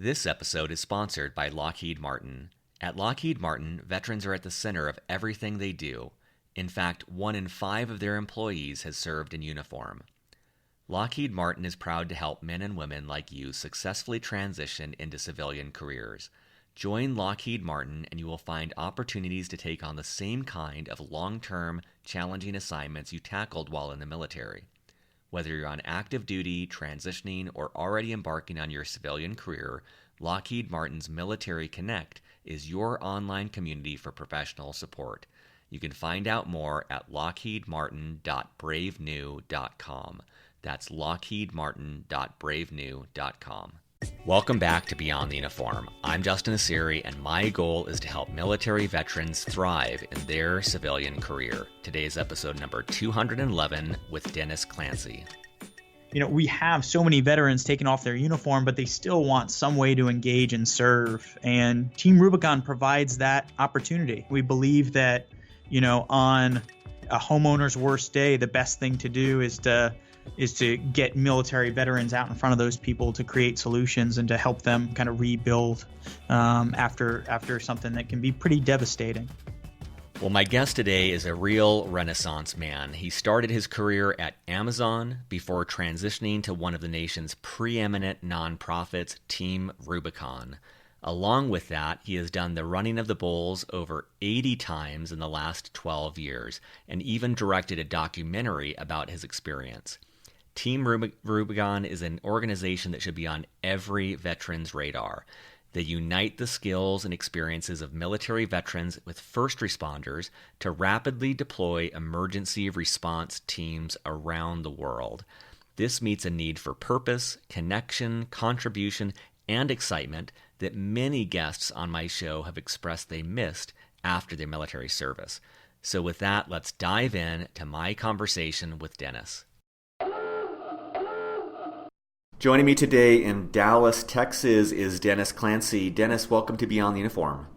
This episode is sponsored by Lockheed Martin. At Lockheed Martin, veterans are at the center of everything they do. In fact, 1 in 5 of their employees has served in uniform. Lockheed Martin is proud to help men and women like you successfully transition into civilian careers. Join Lockheed Martin and you will find opportunities to take on the same kind of long-term, challenging assignments you tackled while in the military. Whether you're on active duty, transitioning, or already embarking on your civilian career, Lockheed Martin's Military Connect is your online community for professional support. You can find out more at lockheedmartin.bravenew.com. That's lockheedmartin.bravenew.com. Welcome back to Beyond the Uniform. I'm Justin Asiri, and my goal is to help military veterans thrive in their civilian career. Today's episode number 211 with Dennis Clancey. You know, we have so many veterans taking off their uniform, but they still want some way to engage and serve. And Team Rubicon provides that opportunity. We believe that, you know, on a homeowner's worst day, the best thing to do is to get military veterans out in front of those people to create solutions and to help them kind of rebuild after something that can be pretty devastating. Well, my guest today is a real Renaissance man. He started his career at Amazon before transitioning to one of the nation's preeminent nonprofits, Team Rubicon. Along with that, he has done the running of the bulls over 80 times in the last 12 years and even directed a documentary about his experience. Team Rubicon is an organization that should be on every veteran's radar. They unite the skills and experiences of military veterans with first responders to rapidly deploy emergency response teams around the world. This meets a need for purpose, connection, contribution, and excitement that many guests on my show have expressed they missed after their military service. So with that, let's dive in to my conversation with Dennis. Joining me today in Dallas, Texas is Dennis Clancey. Dennis, welcome to Beyond the Uniform.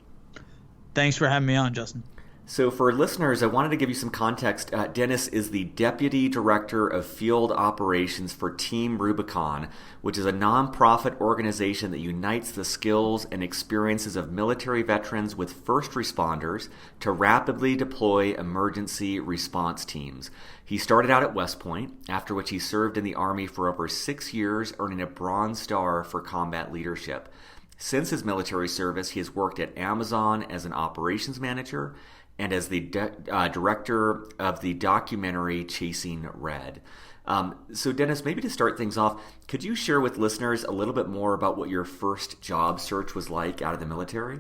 Thanks for having me on, Justin. So for listeners, I wanted to give you some context. Dennis is the Deputy Director of Field Operations for Team Rubicon, which is a nonprofit organization that unites the skills and experiences of military veterans with first responders to rapidly deploy emergency response teams. He started out at West Point, after which he served in the Army for over 6 years, earning a Bronze Star for combat leadership. Since his military service, he has worked at Amazon as an operations manager and as the director of the documentary Chasing Red. So Dennis, maybe to start things off, could you share with listeners a little bit more about what your first job search was like out of the military?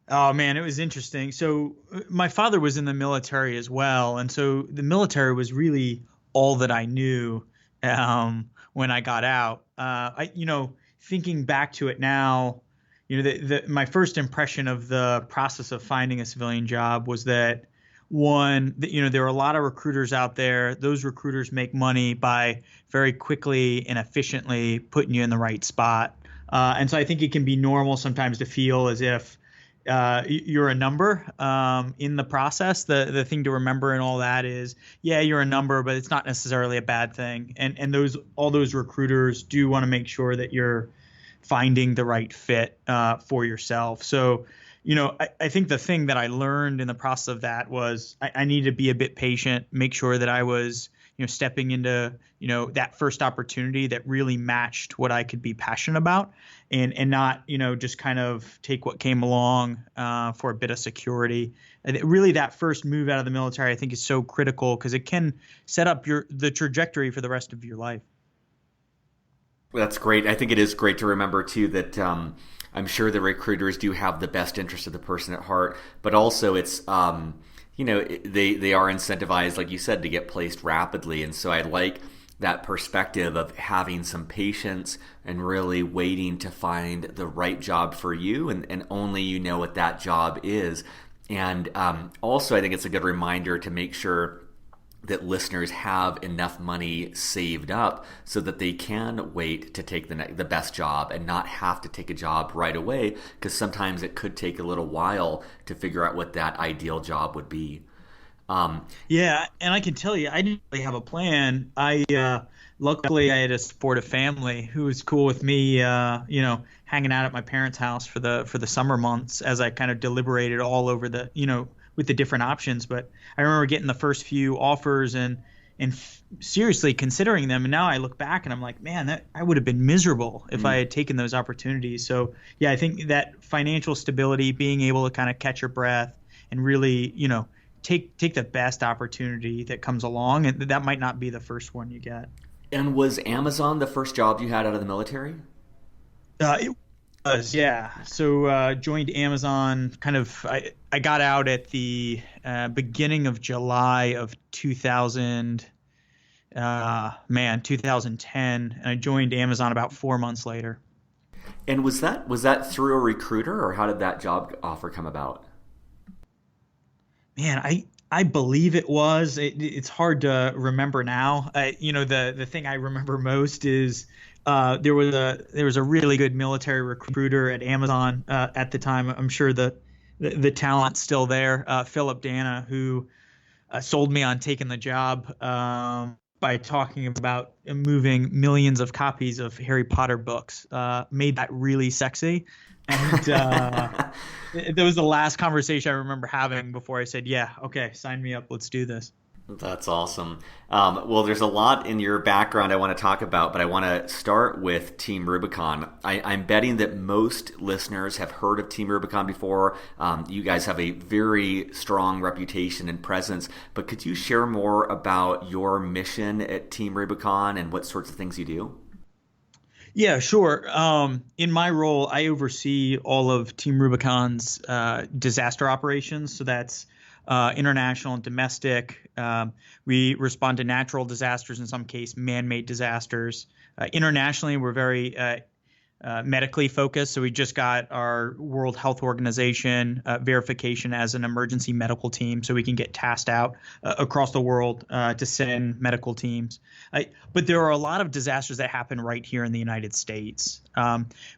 Oh, man, it was interesting. So my father was in the military as well. And so the military was really all that I knew when I got out. Thinking back to it now, my first impression of the process of finding a civilian job was that there are a lot of recruiters out there. Those recruiters make money by very quickly and efficiently putting you in the right spot. And so I think it can be normal sometimes to feel as if you're a number in the process. The thing to remember in all that is, yeah, you're a number, but it's not necessarily a bad thing. And all those recruiters do want to make sure that you're finding the right fit for yourself. So, I think the thing that I learned in the process of that was I needed to be a bit patient, make sure that I was, stepping into, that first opportunity that really matched what I could be passionate about and not, just kind of take what came along for a bit of security. And really that first move out of the military, I think is so critical because it can set up the trajectory for the rest of your life. Well, that's great. I think it is great to remember, too, that I'm sure the recruiters do have the best interest of the person at heart, but also it's, they are incentivized, like you said, to get placed rapidly. And so I like that perspective of having some patience and really waiting to find the right job for you and only you know what that job is. And also I think it's a good reminder to make sure that listeners have enough money saved up so that they can wait to take the best job and not have to take a job right away, because sometimes it could take a little while to figure out what that ideal job would be. Yeah, and I can tell you, I didn't really have a plan. I luckily I had a supportive family who was cool with me, hanging out at my parents' house for the summer months as I kind of deliberated all over with the different options. But I remember getting the first few offers and seriously considering them. And now I look back and I'm like, man, that I would have been miserable if I had taken those opportunities. So yeah, I think that financial stability, being able to kind of catch your breath and really, take the best opportunity that comes along, and that might not be the first one you get. And was Amazon the first job you had out of the military? It was, yeah. So joined Amazon kind of. I got out at the beginning of July of 2010, and I joined Amazon about 4 months later. And was that through a recruiter, or how did that job offer come about? Man, I believe it was. It's hard to remember now. The thing I remember most is there was a really good military recruiter at Amazon at the time. I'm sure the talent's still there. Philip Dana, who sold me on taking the job by talking about moving millions of copies of Harry Potter books, made that really sexy. And that was the last conversation I remember having before I said, yeah, okay, sign me up. Let's do this. That's awesome. Well, there's a lot in your background I want to talk about, but I want to start with Team Rubicon. I'm betting that most listeners have heard of Team Rubicon before. You guys have a very strong reputation and presence, but could you share more about your mission at Team Rubicon and what sorts of things you do? Yeah, sure. In my role, I oversee all of Team Rubicon's disaster operations. So that's international and domestic. We respond to natural disasters, in some case, man-made disasters. Internationally, we're very medically focused. So we just got our World Health Organization verification as an emergency medical team, so we can get tasked out across the world to send medical teams. But there are a lot of disasters that happen right here in the United States.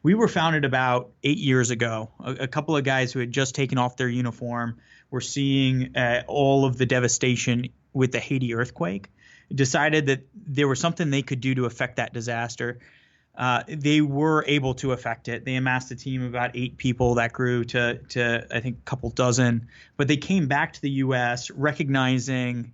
We were founded about 8 years ago. A couple of guys who had just taken off their uniform were seeing all of the devastation with the Haiti earthquake, decided that there was something they could do to affect that disaster. They were able to affect it. They amassed a team of about 8 people that grew to I think a couple dozen. But they came back to the U.S. recognizing,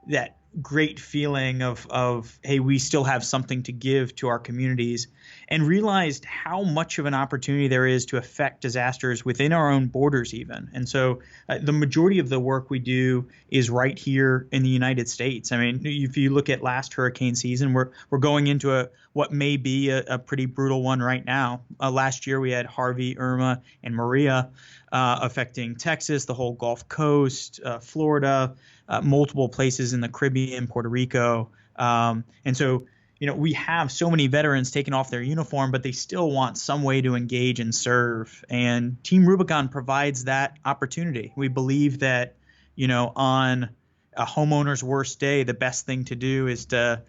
that great feeling of hey, we still have something to give to our communities, and realized how much of an opportunity there is to affect disasters within our own borders even. And so the majority of the work we do is right here in the United States. I mean, if you look at last hurricane season, we're going into what may be a pretty brutal one right now. Last year we had Harvey, Irma, and Maria affecting Texas, the whole Gulf Coast, Florida, multiple places in the Caribbean, Puerto Rico. And so, we have so many veterans taking off their uniform, but they still want some way to engage and serve. And Team Rubicon provides that opportunity. We believe that, on a homeowner's worst day, the best thing to do is to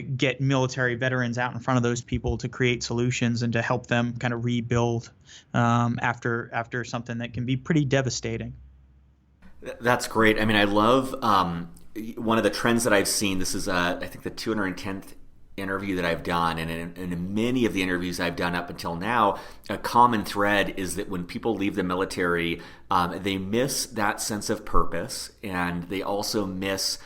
get military veterans out in front of those people to create solutions and to help them kind of rebuild after something that can be pretty devastating. That's great. I mean, I love one of the trends that I've seen. This is, I think, the 210th interview that I've done, and in many of the interviews I've done up until now, a common thread is that when people leave the military, they miss that sense of purpose, and they also miss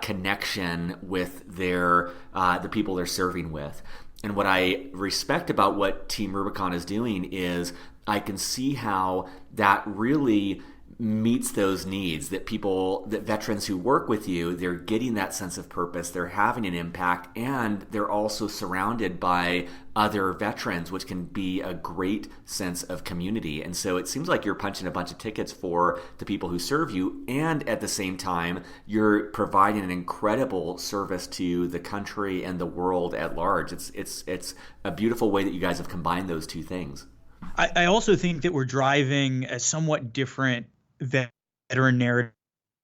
connection with the people they're serving with. And what I respect about what Team Rubicon is doing is I can see how that really meets those needs, that veterans who work with you, they're getting that sense of purpose, they're having an impact, and they're also surrounded by other veterans, which can be a great sense of community. And so it seems like you're punching a bunch of tickets for the people who serve you, and at the same time, you're providing an incredible service to the country and the world at large. It's a beautiful way that you guys have combined those two things. I also think that we're driving a somewhat different veteran narrative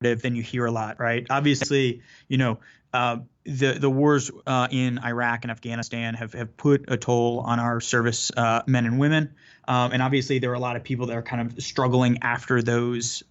than you hear a lot, right? Obviously, the wars in Iraq and Afghanistan have put a toll on our service men and women, and obviously there are a lot of people that are kind of struggling after those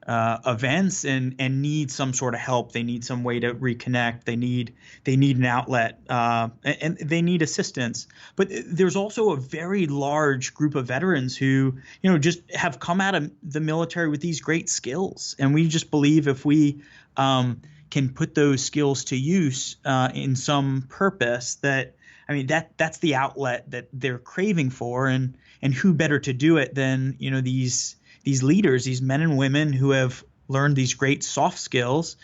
events and need some sort of help. They need some way to reconnect. They need an outlet, and they need assistance. But there's also a very large group of veterans who, just have come out of the military with these great skills, and we just believe if we can put those skills to use in some purpose, that I mean that's the outlet that they're craving for, and who better to do it than these leaders, these men and women who have learned these great soft skills,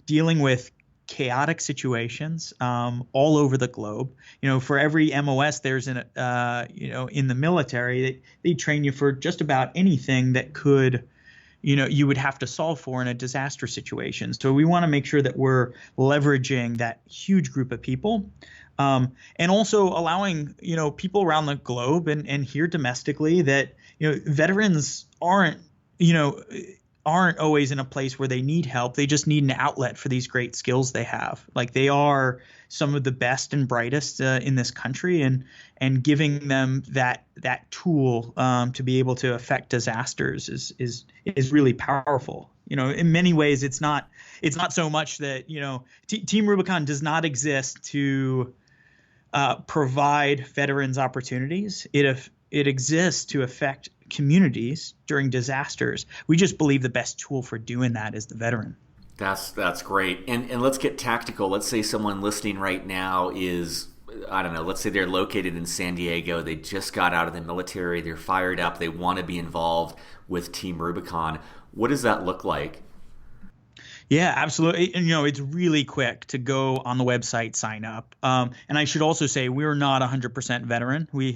dealing with chaotic situations all over the globe. For every MOS, there's in the military, they train you for just about anything that could, you would have to solve for in a disaster situation. So we want to make sure that we're leveraging that huge group of people. And also allowing, people around the globe and here domestically that, veterans aren't always in a place where they need help. They just need an outlet for these great skills they have. Like, they are some of the best and brightest in this country, and giving them that tool to be able to affect disasters is really powerful. In many ways, it's not so much that, Team Rubicon does not exist to provide veterans opportunities. It exists to affect communities during disasters. We just believe the best tool for doing that is the veteran. That's great. And let's get tactical. Let's say someone listening right now is, I don't know, let's say they're located in San Diego. They just got out of the military. They're fired up. They want to be involved with Team Rubicon. What does that look like? Yeah, absolutely. And, it's really quick to go on the website, sign up. And I should also say we're not 100% veteran. We're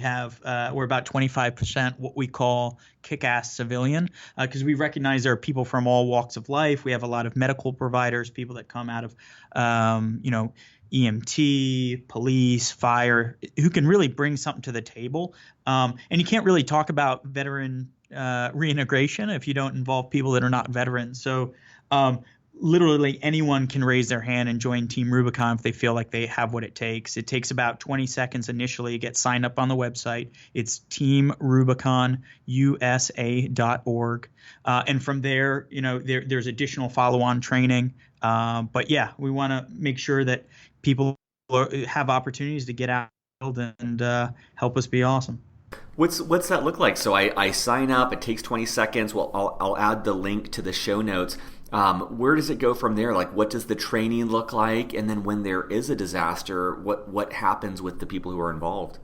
about 25% what we call kick-ass civilian, because we recognize there are people from all walks of life. We have a lot of medical providers, people that come out of, EMT, police, fire, who can really bring something to the table. And you can't really talk about veteran reintegration if you don't involve people that are not veterans. So, literally anyone can raise their hand and join Team Rubicon if they feel like they have what it takes. It takes about 20 seconds initially to get signed up on the website. It's teamrubiconusa.org. And from there, there's additional follow-on training. But yeah, we want to make sure that people have opportunities to get out and help us be awesome. What's that look like? So I sign up. It takes 20 seconds. Well, I'll add the link to the show notes. Where does it go from there? Like, what does the training look like? And then when there is a disaster, what happens with the people who are involved?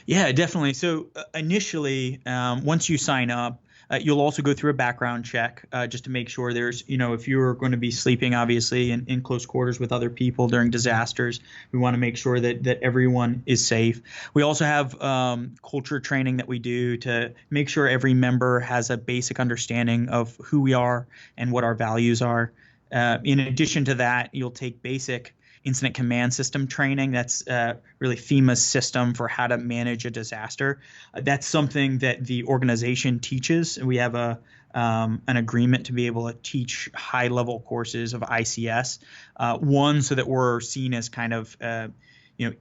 Yeah, definitely. So initially, once you sign up, you'll also go through a background check just to make sure there's, if you're going to be sleeping, obviously, in close quarters with other people during disasters, we want to make sure that everyone is safe. We also have culture training that we do to make sure every member has a basic understanding of who we are and what our values are. In addition to that, you'll take basic incident command system training. That's really FEMA's system for how to manage a disaster. That's something that the organization teaches. We have an agreement to be able to teach high-level courses of ICS. One, so that we're seen as kind of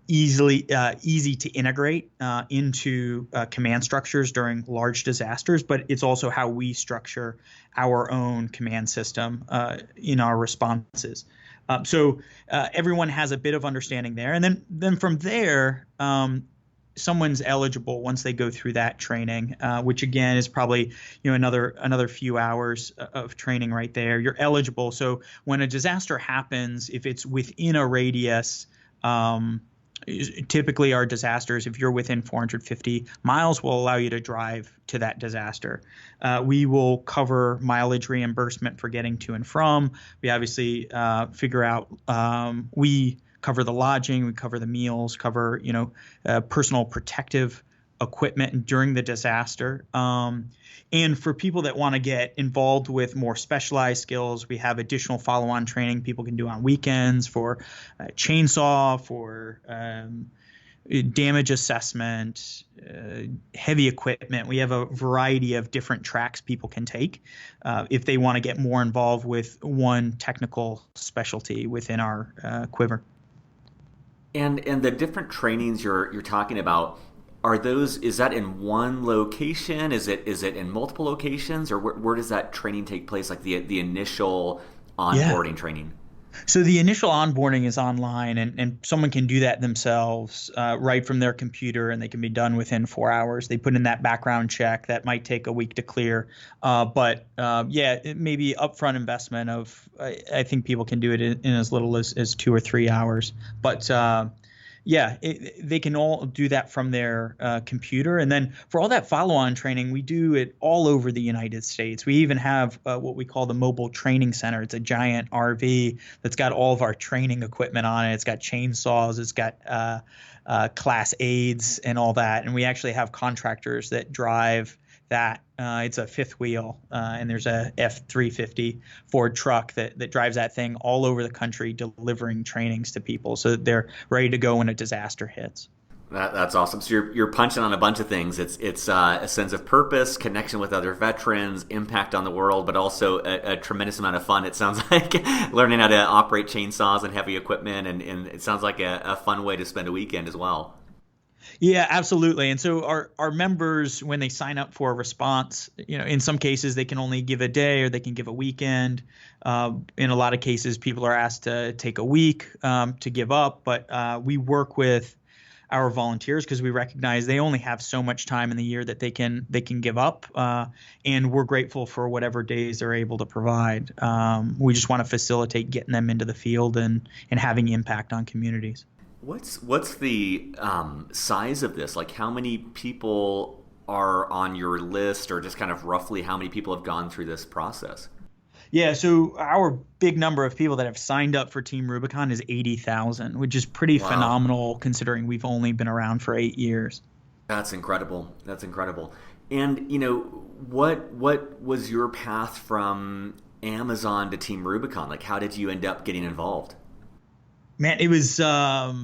easy to integrate into command structures during large disasters, but it's also how we structure our own command system in our responses. So everyone has a bit of understanding there, and then from there, someone's eligible once they go through that training, which again is probably another few hours of training right there. You're eligible. So when a disaster happens, if it's within a radius, typically our disasters, if you're within 450 miles, will allow you to drive to that disaster. We will cover mileage reimbursement for getting to and from. We obviously figure out, we cover the lodging, we cover the meals, cover, personal protective equipment during the disaster. And for people that want to get involved with more specialized skills, we have additional follow-on training people can do on weekends for chainsaw, for damage assessment, heavy equipment. We have a variety of different tracks people can take if they want to get more involved with one technical specialty within our quiver. And the different trainings you're talking about, are those, is that in one location? Is it in multiple locations, or where does that training take place? Like the initial Yeah. onboarding training? So the initial onboarding is online, and someone can do that themselves right from their computer, and they can be done within 4 hours. They put in that background check that might take a week to clear, but yeah, it may be upfront investment of I think people can do it in as little as 2 or 3 hours. But yeah, they can all do that from their computer. And then for all that follow-on training, we do it all over the United States. We even have what we call the mobile training center. It's a giant RV that's got all of our training equipment on it. It's got chainsaws, it's got class aids and all that. And we actually have contractors that drive that. It's a fifth wheel, and there's a F-350 Ford truck that drives that thing all over the country, delivering trainings to people so that they're ready to go when a disaster hits. That's awesome. So you're punching on a bunch of things. It's a sense of purpose, connection with other veterans, impact on the world, but also a tremendous amount of fun. It sounds like learning how to operate chainsaws and heavy equipment, and it sounds like a fun way to spend a weekend as well. Yeah, absolutely. And so our members, when they sign up for a response, in some cases they can only give a day or they can give a weekend. In a lot of cases, people are asked to take a week to give up. But we work with our volunteers because we recognize they only have so much time in the year that they can give up, and we're grateful for whatever days they're able to provide. We just want to facilitate getting them into the field and having impact on communities. What's the size of this? Like, how many people are on your list, or just kind of roughly how many people have gone through this process? Yeah, so our big number of people that have signed up for Team Rubicon is 80,000, which is pretty Wow, phenomenal considering we've only been around for 8 years. that's incredible. That's incredible. And what was your path from Amazon to Team Rubicon? Like, how did you end up getting involved? Man, it's a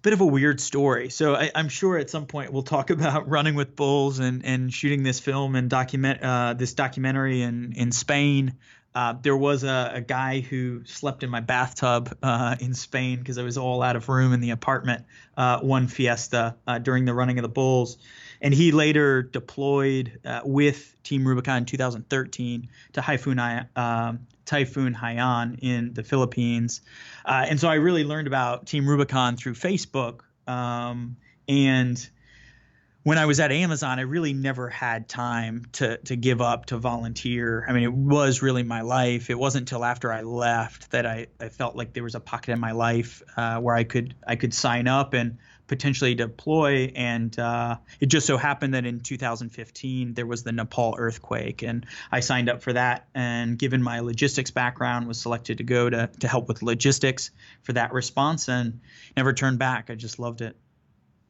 bit of a weird story. So I'm sure at some point we'll talk about running with bulls and shooting this film and this documentary in Spain. There was a guy who slept in my bathtub in Spain because I was all out of room in the apartment one fiesta during the running of the bulls. And he later deployed with Team Rubicon in 2013 to Typhoon Haiyan in the Philippines. And so I really learned about Team Rubicon through Facebook. And when I was at Amazon, I really never had time to give up to volunteer. I mean, it was really my life. It wasn't until after I left that I felt like there was a pocket in my life where I could sign up and potentially deploy. And it just so happened that in 2015 there was the Nepal earthquake, and I signed up for that. And given my logistics background, was selected to go to help with logistics for that response, and never turned back. I just loved it.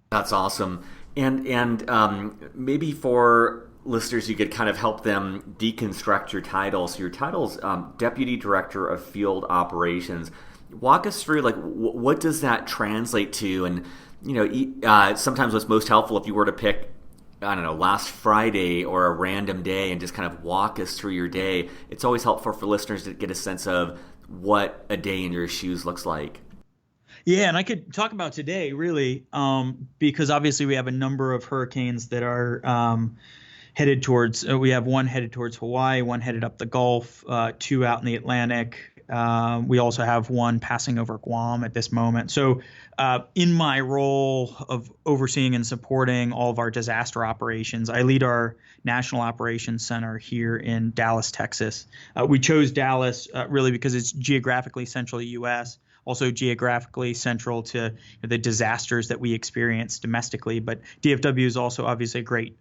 That's awesome. And maybe for listeners, you could kind of help them deconstruct your title. So your title's Deputy Director of Field Operations. Walk us through, like, what does that translate to? And sometimes what's most helpful, if you were to pick, I don't know, last Friday or a random day and just kind of walk us through your day, it's always helpful for listeners to get a sense of what a day in your shoes looks like. Yeah, and I could talk about today really, because obviously we have a number of hurricanes that are headed towards. We have one headed towards Hawaii, one headed up the Gulf, two out in the Atlantic. We also have one passing over Guam at this moment. So, in my role of overseeing and supporting all of our disaster operations, I lead our National Operations Center here in Dallas, Texas. We chose Dallas really because it's geographically central to the U.S., also geographically central to the disasters that we experience domestically. But DFW is also obviously a great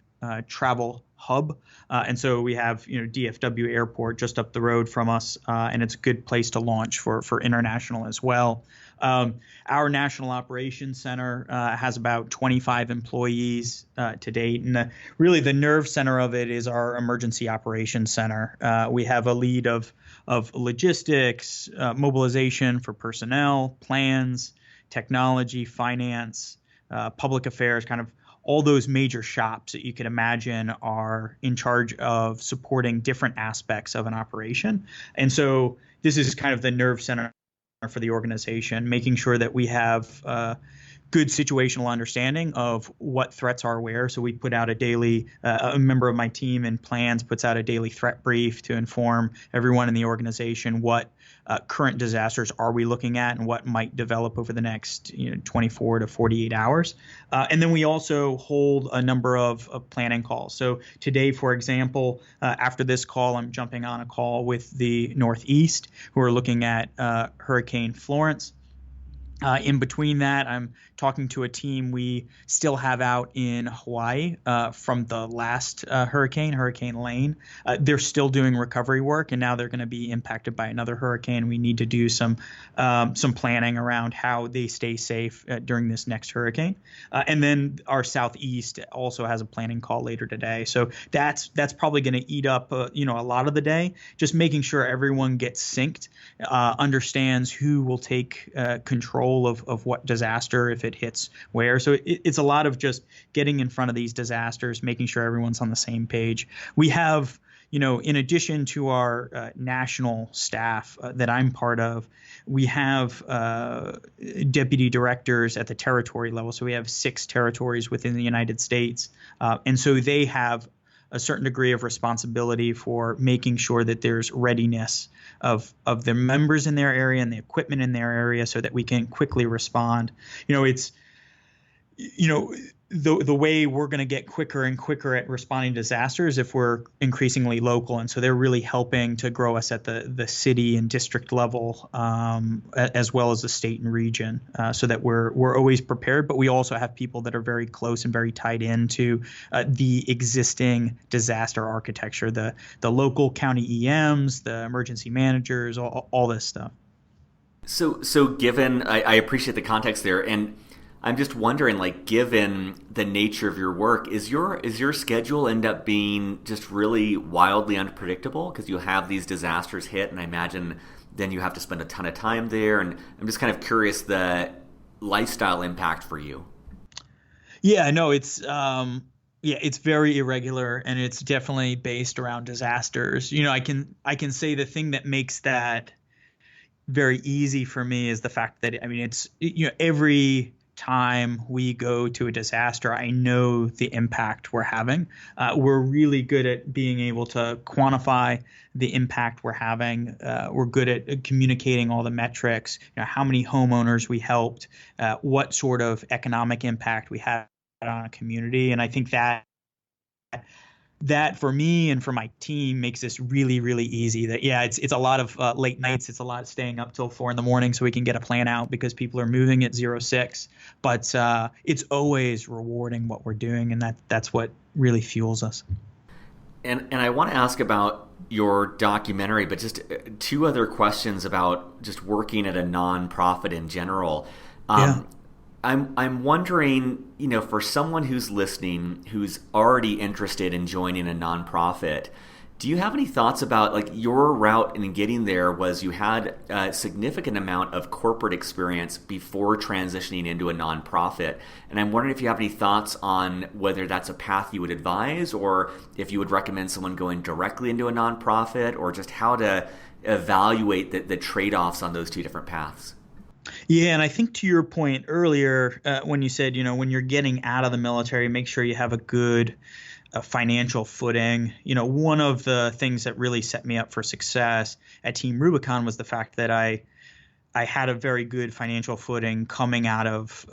travel hub. And so we have, DFW Airport just up the road from us, and it's a good place to launch for international as well. Our National Operations Center has about 25 employees to date. And really the nerve center of it is our Emergency Operations Center. We have a lead of logistics, mobilization for personnel, plans, technology, finance, public affairs, kind of all those major shops that you could imagine are in charge of supporting different aspects of an operation. And so this is kind of the nerve center for the organization, making sure that we have good situational understanding of what threats are where. So we put out a daily, a member of my team in plans puts out a daily threat brief to inform everyone in the organization what current disasters are we looking at and what might develop over the next 24 to 48 hours. And then we also hold a number of planning calls. So today, for example, after this call, I'm jumping on a call with the Northeast who are looking at Hurricane Florence. In between that, I'm talking to a team we still have out in Hawaii from the last Hurricane Lane. They're still doing recovery work, and now they're going to be impacted by another hurricane. We need to do some planning around how they stay safe during this next hurricane. And then our Southeast also has a planning call later today. So that's probably going to eat up a lot of the day. Just making sure everyone gets synced, understands who will take control of what disaster if it hits where. So it's a lot of just getting in front of these disasters, making sure everyone's on the same page. We have, in addition to our national staff that I'm part of, we have deputy directors at the territory level. So we have 6 territories within the United States. And so they have a certain degree of responsibility for making sure that there's readiness of the members in their area and the equipment in their area so that we can quickly respond. It's the way we're going to get quicker and quicker at responding to disasters if we're increasingly local. And so they're really helping to grow us at the city and district level, as well as the state and region, so that we're always prepared. But we also have people that are very close and very tied into the existing disaster architecture, the local county EMs, the emergency managers, all this stuff. So given, I appreciate the context there, and I'm just wondering, like, given the nature of your work, is your schedule end up being just really wildly unpredictable because you have these disasters hit, and I imagine then you have to spend a ton of time there, and I'm just kind of curious the lifestyle impact for you. Yeah, no, it's it's very irregular, and it's definitely based around disasters. I can say the thing that makes that very easy for me is the fact that it's every time we go to a disaster, I know the impact we're having. We're really good at being able to quantify the impact we're having. We're good at communicating all the metrics, how many homeowners we helped, what sort of economic impact we had on a community. And I think that for me and for my team makes this really, really easy. That it's a lot of late nights. It's a lot of staying up till 4 a.m. so we can get a plan out because people are moving at 06. But it's always rewarding what we're doing, and that's what really fuels us. And I want to ask about your documentary, but just 2 other questions about just working at a nonprofit in general. Yeah. I'm wondering, for someone who's listening, who's already interested in joining a nonprofit, do you have any thoughts about, like, your route in getting there was you had a significant amount of corporate experience before transitioning into a nonprofit. And I'm wondering if you have any thoughts on whether that's a path you would advise, or if you would recommend someone going directly into a nonprofit, or just how to evaluate the trade-offs on those 2 different paths. Yeah, and I think to your point earlier, when you said, when you're getting out of the military, make sure you have a good financial footing. One of the things that really set me up for success at Team Rubicon was the fact that I had a very good financial footing coming out of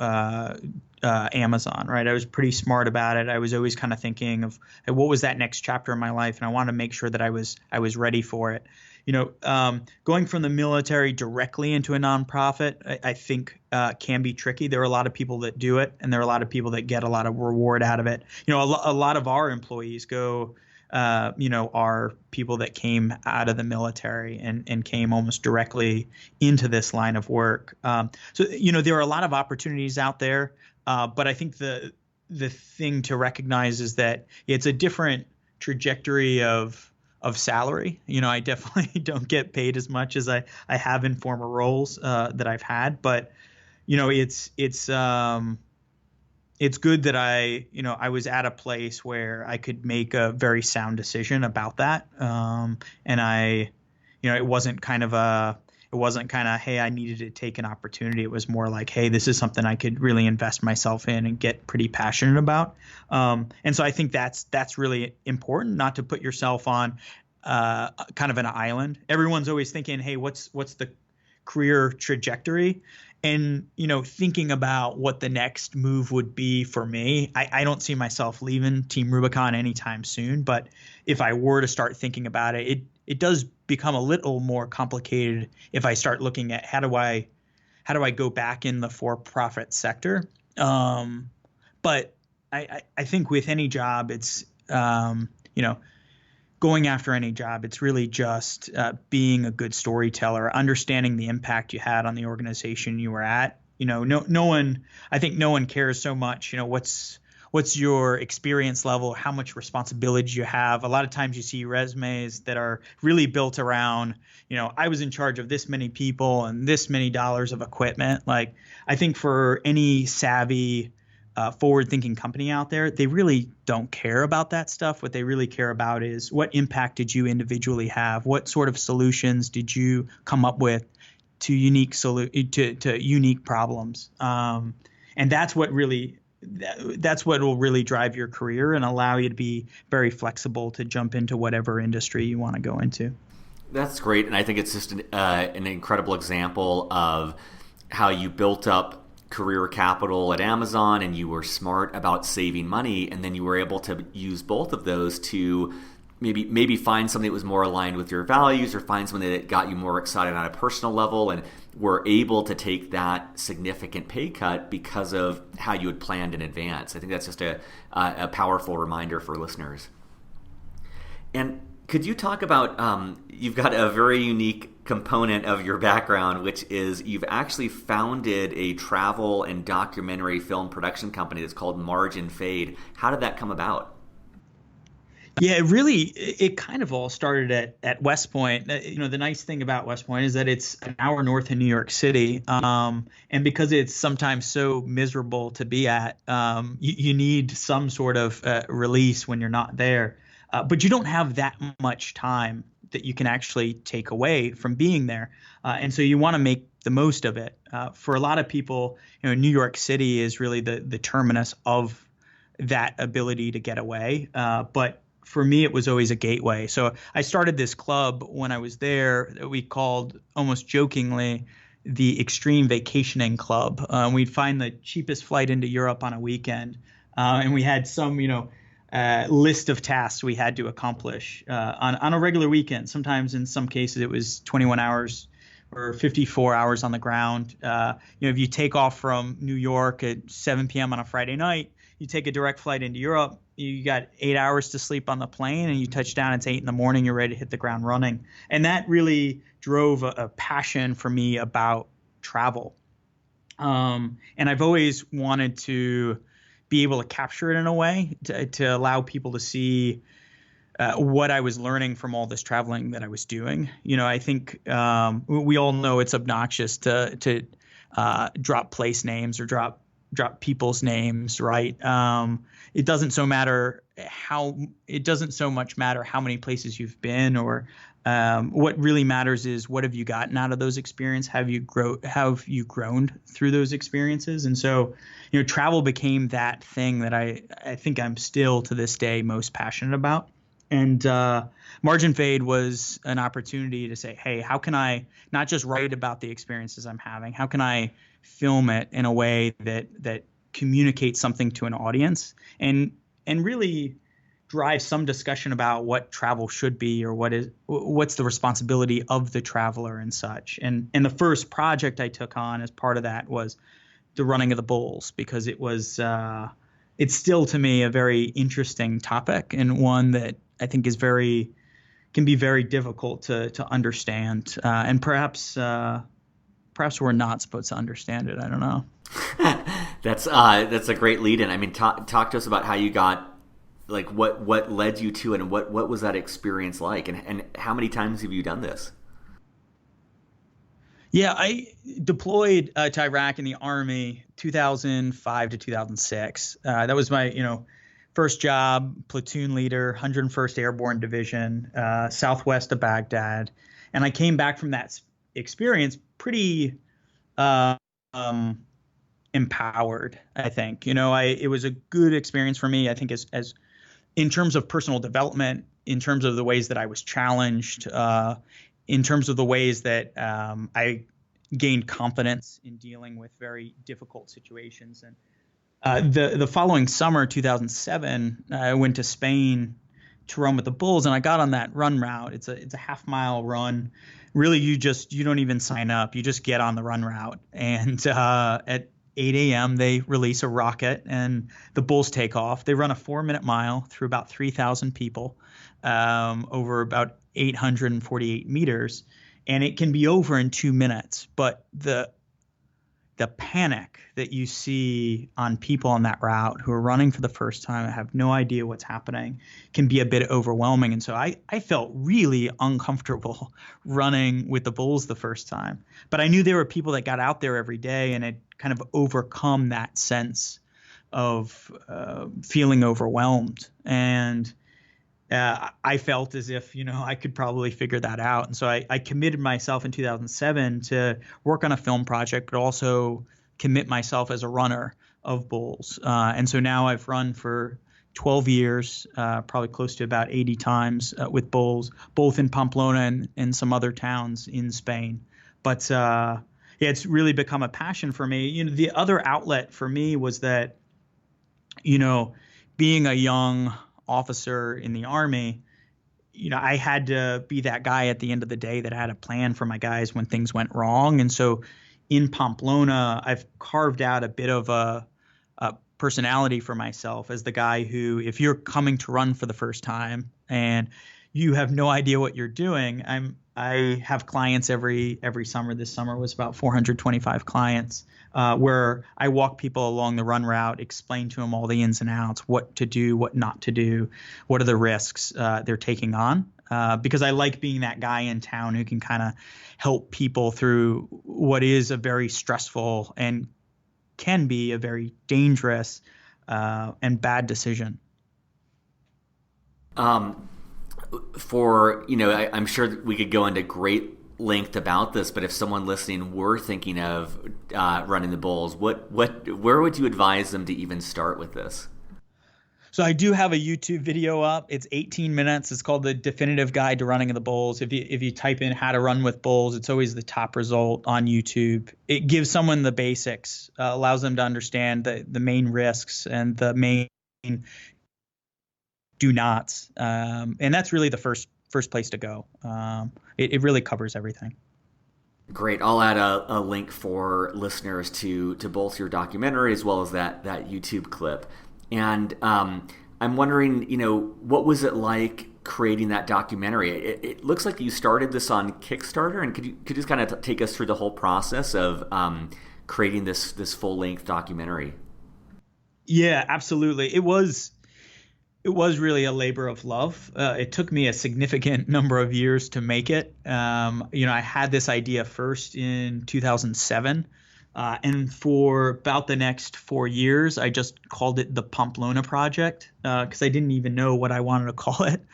Amazon, right? I was pretty smart about it. I was always kind of thinking of what was that next chapter in my life, and I wanted to make sure that I was ready for it. Going from the military directly into a nonprofit, I think can be tricky. There are a lot of people that do it, and there are a lot of people that get a lot of reward out of it. A lot of our employees go, are people that came out of the military and came almost directly into this line of work. So there are a lot of opportunities out there, but I think the thing to recognize is that it's a different trajectory of salary. I definitely don't get paid as much as I have in former roles that I've had, but it's good that I was at a place where I could make a very sound decision about that, and it wasn't kind of It wasn't kind of, hey, I needed to take an opportunity. It was more like, hey, this is something I could really invest myself in and get pretty passionate about. And so I think that's really important, not to put yourself on kind of an island. Everyone's always thinking, hey, what's the career trajectory? And, thinking about what the next move would be for me, I don't see myself leaving Team Rubicon anytime soon. But if I were to start thinking about it, it does become a little more complicated if I start looking at how do I go back in the for-profit sector. But I think with any job, it's, going after any job, it's really just being a good storyteller, understanding the impact you had on the organization you were at. I think no one cares so much, what's your experience level, how much responsibility you have. A lot of times you see resumes that are really built around, I was in charge of this many people and this many dollars of equipment. Like, I think for any savvy forward-thinking company out there, they really don't care about that stuff. What they really care about is what impact did you individually have? What sort of solutions did you come up with to unique problems? And that's what will really drive your career and allow you to be very flexible to jump into whatever industry you want to go into. That's great, and I think it's just an incredible example of how you built up career capital at Amazon, and you were smart about saving money, and then you were able to use both of those to maybe find something that was more aligned with your values, or find something that got you more excited on a personal level, and were able to take that significant pay cut because of how you had planned in advance. I think that's just a powerful reminder for listeners. And could you talk about, you've got a very unique component of your background, which is you've actually founded a travel and documentary film production company that's called Margin Fade. How did that come about? Yeah, it kind of all started at West Point. The nice thing about West Point is that it's an hour north of New York City. And because it's sometimes so miserable to be at, you need some sort of release when you're not there. But you don't have that much time that you can actually take away from being there. And so you want to make the most of it. For a lot of people, New York City is really the terminus of that ability to get away. But for me, it was always a gateway. So I started this club when I was there that we called, almost jokingly, the Extreme Vacationing Club. We'd find the cheapest flight into Europe on a weekend. And we had some, list of tasks we had to accomplish on a regular weekend. Sometimes in some cases it was 21 hours or 54 hours on the ground. If you take off from New York at 7 p.m. on a Friday night, you take a direct flight into Europe, you got 8 hours to sleep on the plane, and you touch down, it's 8 in the morning, you're ready to hit the ground running. And that really drove a passion for me about travel. And I've always wanted to be able to capture it in a way to allow people to see what I was learning from all this traveling that I was doing. I think we all know it's obnoxious to drop place names or drop people's names, right? It doesn't so much matter how many places you've been, or what really matters is what have you gotten out of those experiences? How have you grown through those experiences? And so, travel became that thing that I think I'm still to this day most passionate about. And Margin Fade was an opportunity to say, hey, how can I not just write about the experiences I'm having? How can I film it in a way that communicates something to an audience and really drive some discussion about what travel should be, or what's the responsibility of the traveler and such. And the first project I took on as part of that was the running of the bulls, because it was it's still to me a very interesting topic, and one that I think can be very difficult to understand. And perhaps we're not supposed to understand it. I don't know. That's a great lead in. I mean, talk to us about how you got, like, what led you to it, and what was that experience like, and how many times have you done this? Yeah, I deployed to Iraq in the Army 2005 to 2006. That was my first job, platoon leader, 101st Airborne Division, southwest of Baghdad. And I came back from that experience pretty uh, um, empowered. I think, it was a good experience for me. I think as in terms of personal development, in terms of the ways that I was challenged, in terms of the ways that I gained confidence in dealing with very difficult situations. And the following summer, 2007, I went to Spain to run with the Bulls, and I got on that run route. It's a half-mile run. Really, you don't even sign up. You just get on the run route, and at 8 a.m. they release a rocket, and the Bulls take off. They run a 4-minute mile through about 3,000 people over about 848 meters, and it can be over in 2 minutes. But the panic that you see on people on that route who are running for the first time and have no idea what's happening can be a bit overwhelming. And so I felt really uncomfortable running with the Bulls the first time. But I knew there were people that got out there every day and had kind of overcome that sense of feeling overwhelmed. And I felt as if, I could probably figure that out. And so I committed myself in 2007 to work on a film project, but also commit myself as a runner of Bulls. And so now I've run for 12 years, probably close to about 80 times with Bulls, both in Pamplona and some other towns in Spain. But yeah, it's really become a passion for me. The other outlet for me was that, being a young officer in the Army, I had to be that guy at the end of the day that had a plan for my guys when things went wrong. And so in Pamplona, I've carved out a bit of a personality for myself as the guy who, if you're coming to run for the first time and you have no idea what you're doing, I have clients every summer. This summer was about 425 clients, where I walk people along the run route, explain to them all the ins and outs, what to do, what not to do, what are the risks they're taking on. Because I like being that guy in town who can kind of help people through what is a very stressful and can be a very dangerous and bad decision. I'm sure that we could go into great length about this, but if someone listening were thinking of running the Bulls, where would you advise them to even start with this? So I do have a YouTube video up. It's 18 minutes. It's called The Definitive Guide to Running the Bulls. If you type in how to run with Bulls, it's always the top result on YouTube. It gives someone the basics, allows them to understand the main risks and the main do nots. And that's really the first place to go. It really covers everything. Great. I'll add a link for listeners to both your documentary as well as that YouTube clip. And I'm wondering, what was it like creating that documentary? It looks like you started this on Kickstarter, and could you just kind of take us through the whole process of creating this full-length documentary? Yeah, absolutely. It was really a labor of love. It took me a significant number of years to make it. I had this idea first in 2007. And for about the next 4 years, I just called it the Pamplona Project because I didn't even know what I wanted to call it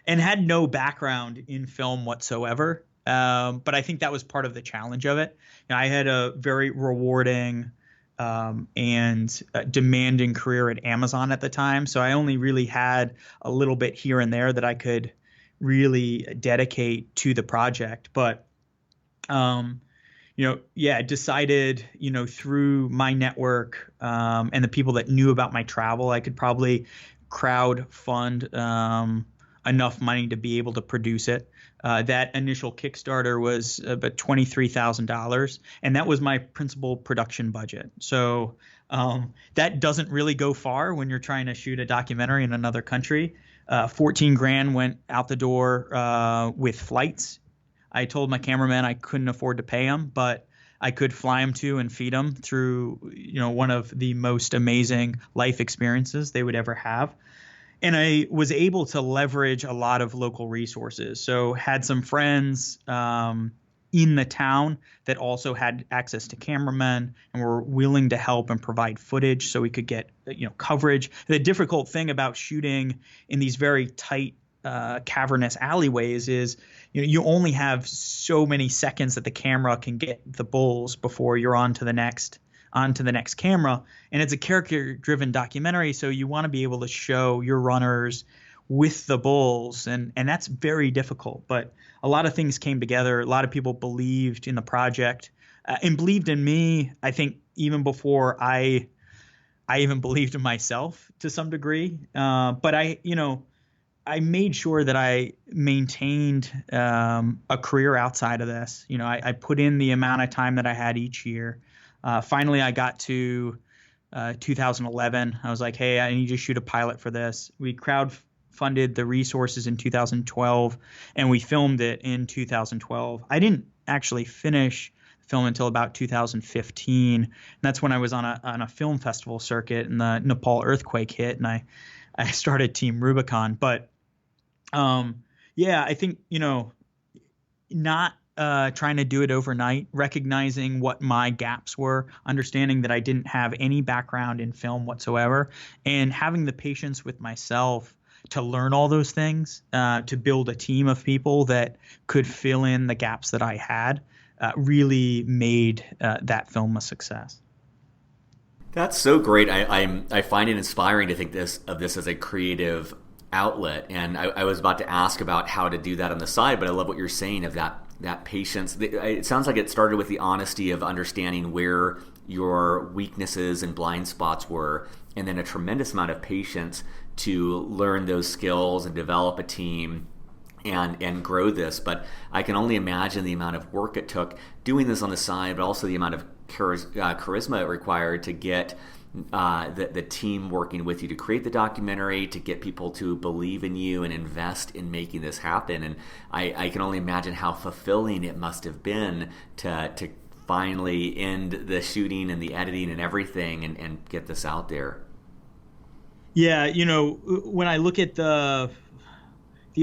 and had no background in film whatsoever. But I think that was part of the challenge of it. I had a very rewarding and demanding career at Amazon at the time. So I only really had a little bit here and there that I could really dedicate to the project. But decided, through my network and the people that knew about my travel, I could probably crowd fund enough money to be able to produce it. That initial Kickstarter was about $23,000, and that was my principal production budget. So that doesn't really go far when you're trying to shoot a documentary in another country. 14 grand went out the door with flights. I told my cameraman I couldn't afford to pay him, but I could fly him to and feed him through, one of the most amazing life experiences they would ever have. And I was able to leverage a lot of local resources. So had some friends in the town that also had access to cameramen and were willing to help and provide footage so we could get, coverage. The difficult thing about shooting in these very tight cavernous alleyways is, you only have so many seconds that the camera can get the bulls before you're on to the next camera. And it's a character driven documentary, so you want to be able to show your runners with the bulls, and that's very difficult. But a lot of things came together. A lot of people believed in the project, and believed in me, I think, even before I even believed in myself to some degree. But I made sure that I maintained a career outside of this. I put in the amount of time that I had each year. Finally, I got to 2011. I was like, hey, I need to shoot a pilot for this. We crowdfunded the resources in 2012, and we filmed it in 2012. I didn't actually finish film until about 2015. And that's when I was on a film festival circuit, and the Nepal earthquake hit, and I started Team Rubicon. But yeah, I think, not trying to do it overnight, recognizing what my gaps were, understanding that I didn't have any background in film whatsoever, and having the patience with myself to learn all those things, to build a team of people that could fill in the gaps that I had, really made that film a success. That's so great. I find it inspiring to think of this as a creative outlet. And I was about to ask about how to do that on the side, but I love what you're saying of that patience. It sounds like it started with the honesty of understanding where your weaknesses and blind spots were, and then a tremendous amount of patience to learn those skills and develop a team and grow this. But I can only imagine the amount of work it took doing this on the side, but also the amount of charisma it required to get the team working with you to create the documentary, to get people to believe in you and invest in making this happen. And I can only imagine how fulfilling it must have been to finally end the shooting and the editing and everything and get this out there. Yeah, when I look at the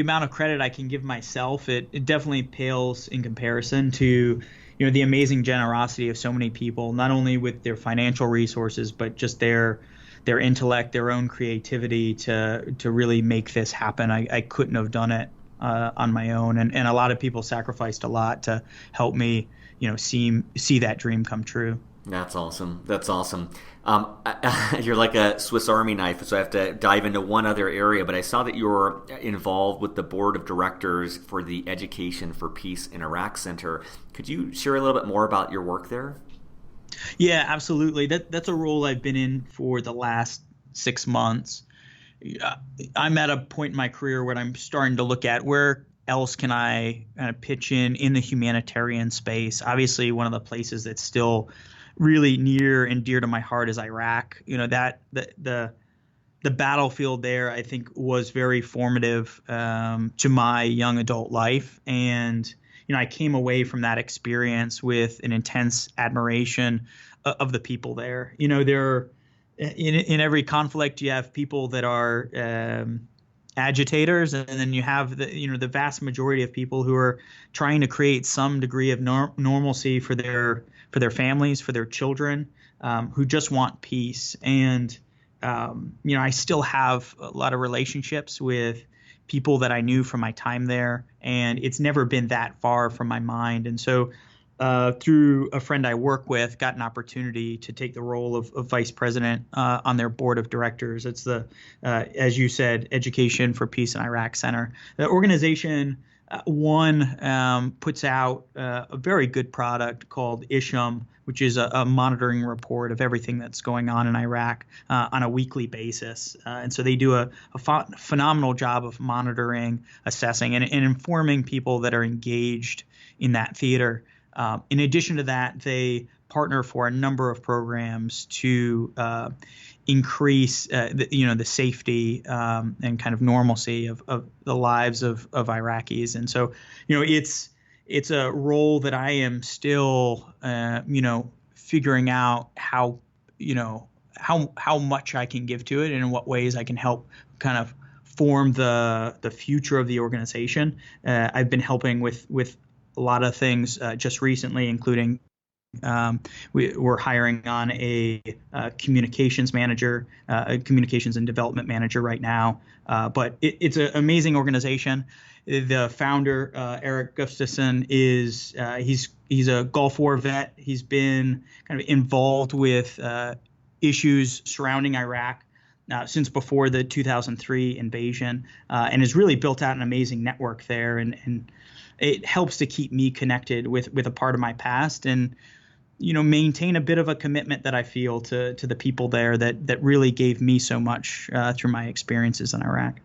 amount of credit I can give myself, it definitely pales in comparison to the amazing generosity of so many people, not only with their financial resources, but just their intellect, their own creativity to really make this happen. I couldn't have done it on my own, and a lot of people sacrificed a lot to help me see that dream come true. That's awesome. You're like a Swiss Army knife, so I have to dive into one other area, but I saw that you're involved with the board of directors for the Education for Peace in Iraq Center. Could you share a little bit more about your work there? Yeah, absolutely. That's a role I've been in for the last 6 months. I'm at a point in my career where I'm starting to look at where else can I kind of pitch in the humanitarian space. Obviously, one of the places that's still really near and dear to my heart is Iraq. That the battlefield there, I think, was very formative to my young adult life, and I came away from that experience with an intense admiration of the people there. There, in every conflict, you have people that are agitators, and then you have the vast majority of people who are trying to create some degree of normalcy for their families, for their children, who just want peace. And I still have a lot of relationships with people that I knew from my time there, and it's never been that far from my mind. And so through a friend I work with, got an opportunity to take the role of vice president on their board of directors. It's the, as you said, Education for Peace in Iraq Center. The organization, puts out a very good product called Isham, which is a monitoring report of everything that's going on in Iraq on a weekly basis. And so they do a phenomenal job of monitoring, assessing, and informing people that are engaged in that theater. In addition to that, they partner for a number of programs to increase the safety and kind of normalcy of the lives of Iraqis. And so it's a role that I am still figuring out how much I can give to it and in what ways I can help kind of form the future of the organization. I've been helping with a lot of things just recently, including We're hiring on a communications manager, a communications and development manager right now. But it's an amazing organization. The founder, Eric Gustafson, he's a Gulf War vet. He's been kind of involved with issues surrounding Iraq since before the 2003 invasion, and has really built out an amazing network there. And it helps to keep me connected with a part of my past, and maintain a bit of a commitment that I feel to the people there that really gave me so much through my experiences in Iraq.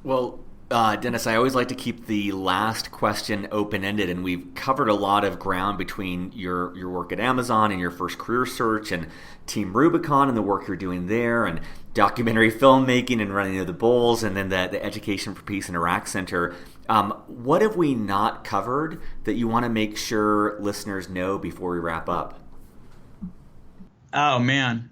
Well, Dennis, I always like to keep the last question open-ended, and we've covered a lot of ground between your work at Amazon and your first career search, and Team Rubicon and the work you're doing there, and documentary filmmaking and running of the Bulls, and then the Education for Peace in Iraq Center. What have we not covered that you want to make sure listeners know before we wrap up? Oh man,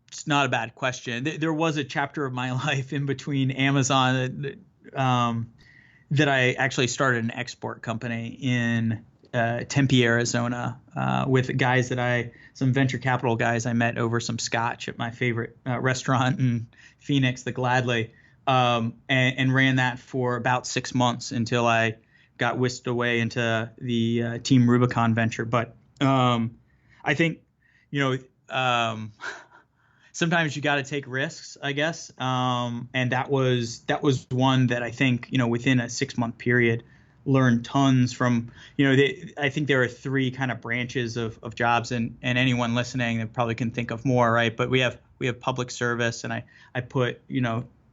it's not a bad question. There was a chapter of my life in between Amazon that I actually started an export company in Tempe, Arizona, with some venture capital guys I met over some scotch at my favorite restaurant in Phoenix, the Gladly, and ran that for about 6 months until I got whisked away into the Team Rubicon venture. But I think, sometimes you got to take risks, I guess. And that was one that I think, within a 6-month period, learned tons from, I think there are 3 kind of branches of jobs, and anyone listening that probably can think of more, right? But we have public service, and I put,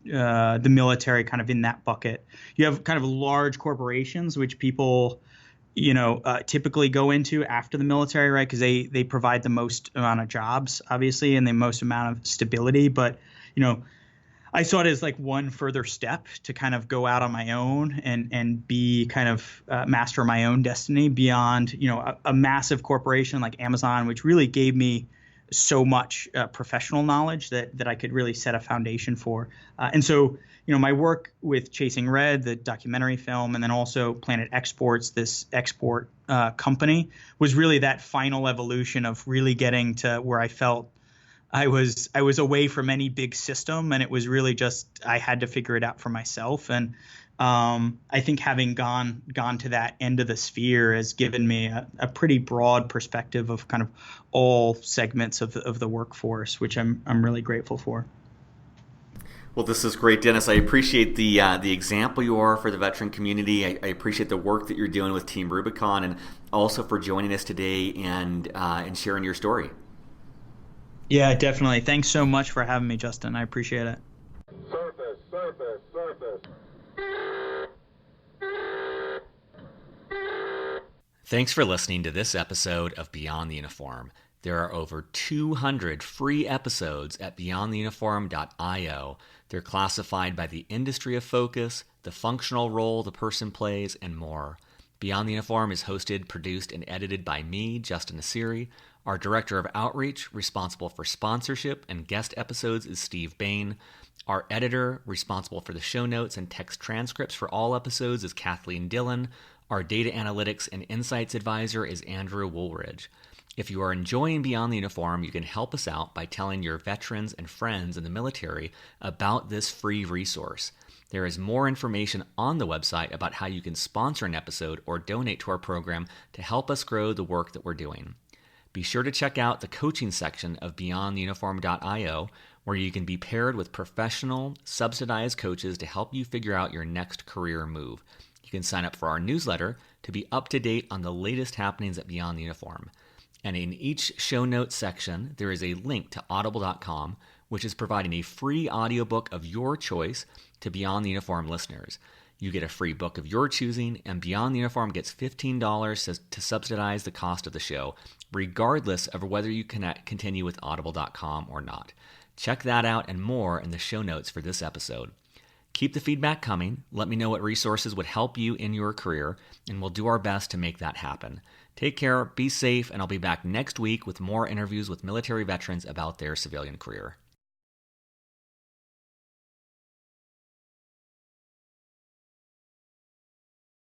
the military kind of in that bucket. You have kind of large corporations, which people typically go into after the military, right? Because they provide the most amount of jobs, obviously, and the most amount of stability. But, I saw it as like one further step to kind of go out on my own and be kind of master my own destiny beyond, a massive corporation like Amazon, which really gave me so much professional knowledge that I could really set a foundation for. And so, my work with Chasing Red, the documentary film, and then also Planet Exports, this export company, was really that final evolution of really getting to where I felt I was away from any big system, and it was really just I had to figure it out for myself. And I think having gone to that end of the sphere has given me a pretty broad perspective of kind of all segments of the workforce, which I'm really grateful for. Well, this is great, Dennis. I appreciate the example you are for the veteran community. I appreciate the work that you're doing with Team Rubicon, and also for joining us today and sharing your story. Yeah, definitely. Thanks so much for having me, Justin. I appreciate it. Surface. Thanks for listening to this episode of Beyond the Uniform. There are over 200 free episodes at beyondtheuniform.io. They're classified by the industry of focus, the functional role the person plays, and more. Beyond the Uniform is hosted, produced, and edited by me, Justin Asiri. Our Director of Outreach, responsible for sponsorship and guest episodes, is Steve Bain. Our editor, responsible for the show notes and text transcripts for all episodes, is Kathleen Dillon. Our data analytics and insights advisor is Andrew Woolridge. If you are enjoying Beyond the Uniform, you can help us out by telling your veterans and friends in the military about this free resource. There is more information on the website about how you can sponsor an episode or donate to our program to help us grow the work that we're doing. Be sure to check out the coaching section of beyondtheuniform.io, where you can be paired with professional, subsidized coaches to help you figure out your next career move. You can sign up for our newsletter to be up to date on the latest happenings at Beyond the Uniform. And in each show notes section, there is a link to audible.com, which is providing a free audiobook of your choice to Beyond the Uniform listeners. You get a free book of your choosing, and Beyond the Uniform gets $15 to subsidize the cost of the show, regardless of whether you continue with audible.com or not. Check that out and more in the show notes for this episode. Keep the feedback coming. Let me know what resources would help you in your career, and we'll do our best to make that happen. Take care, be safe, and I'll be back next week with more interviews with military veterans about their civilian career.